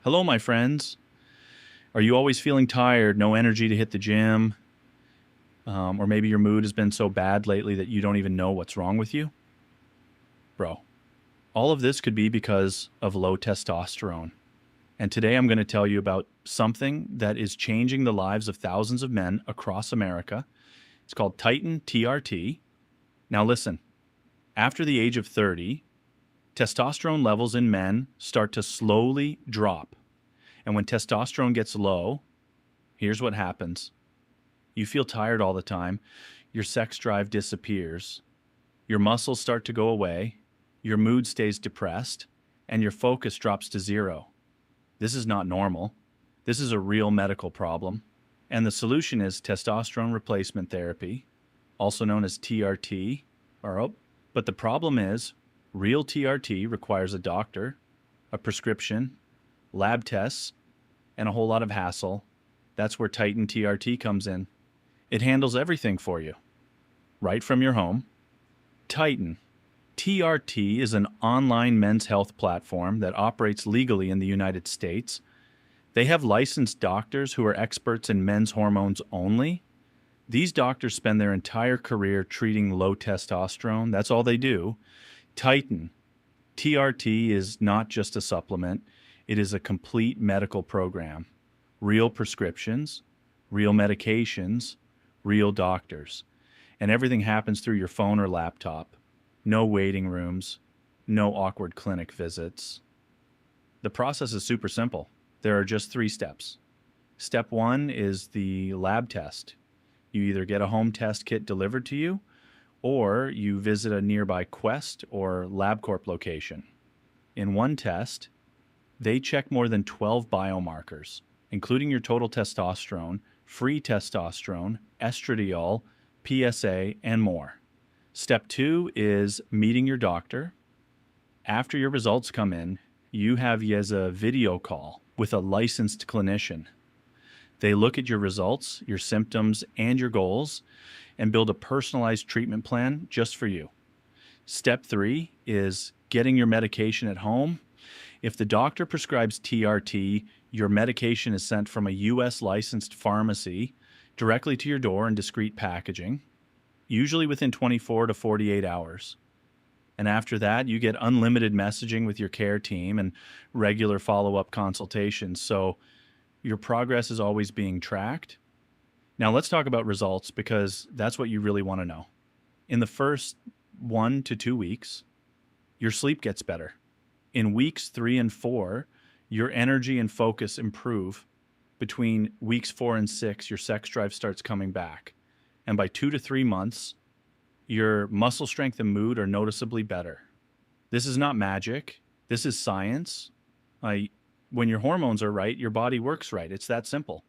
Hello, my friends. Are you always feeling tired, no energy to hit the gym? Or maybe your mood has been so bad lately that you don't even know what's wrong with you? Bro, all of this could be because of low testosterone. And today I'm going to tell you about something that is changing the lives of thousands of men across America. It's called Titan TRT. Now, listen, after the age of 30, testosterone levels in men start to slowly drop. And when testosterone gets low, here's what happens. You feel tired all the time, your sex drive disappears, your muscles start to go away, your mood stays depressed, and your focus drops to zero. This is not normal. This is a real medical problem. And the solution is testosterone replacement therapy, also known as TRT. But the problem is, real TRT requires a doctor, a prescription, lab tests, and a whole lot of hassle. That's where Titan TRT comes in. It handles everything for you, right from your home. Titan TRT is an online men's health platform that operates legally in the United States. They have licensed doctors who are experts in men's hormones only. These doctors spend their entire career treating low testosterone. That's all they do. Titan TRT is not just a supplement. It is a complete medical program. Real prescriptions, real medications, real doctors. And everything happens through your phone or laptop. No waiting rooms, no awkward clinic visits. The process is super simple. There are just 3 steps. Step 1 is the lab test. You either get a home test kit delivered to you, or you visit a nearby Quest or LabCorp location. In one test, they check more than 12 biomarkers, including your total testosterone, free testosterone, estradiol, PSA, and more. Step 2 is meeting your doctor. After your results come in, you have a video call with a licensed clinician. They look at your results, your symptoms, and your goals, and build a personalized treatment plan just for you. Step 3 is getting your medication at home. If the doctor prescribes TRT, your medication is sent from a U.S. licensed pharmacy directly to your door in discreet packaging, usually within 24 to 48 hours. And after that, you get unlimited messaging with your care team and regular follow-up consultations. So your progress is always being tracked. Now let's talk about results, because that's what you really want to know. In the first 1 to 2 weeks, your sleep gets better. In weeks 3 and 4, your energy and focus improve. Between weeks 4 and 6, your sex drive starts coming back. And by 2 to 3 months, your muscle strength and mood are noticeably better. This is not magic. This is science. When your hormones are right, your body works right. It's that simple.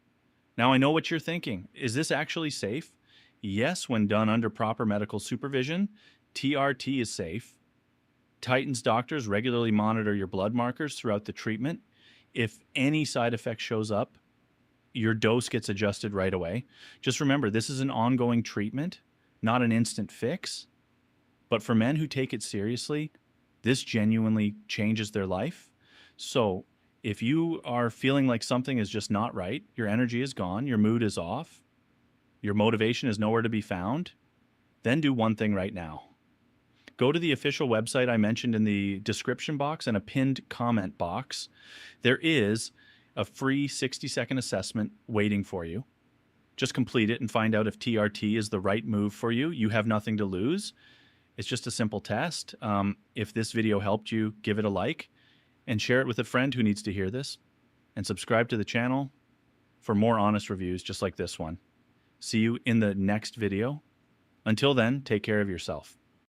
Now, I know what you're thinking. Is this actually safe? Yes, when done under proper medical supervision, TRT is safe. Titan's doctors regularly monitor your blood markers throughout the treatment. If any side effect shows up, your dose gets adjusted right away. Just remember, this is an ongoing treatment, not an instant fix. But for men who take it seriously, this genuinely changes their life. So if you are feeling like something is just not right, your energy is gone, your mood is off, your motivation is nowhere to be found, then do one thing right now. Go to the official website I mentioned in the description box and a pinned comment box. There is a free 60-second assessment waiting for you. Just complete it and find out if TRT is the right move for you. You have nothing to lose. It's just a simple test. If this video helped you, give it a like and share it with a friend who needs to hear this. And subscribe to the channel for more honest reviews just like this one. See you in the next video. Until then, take care of yourself.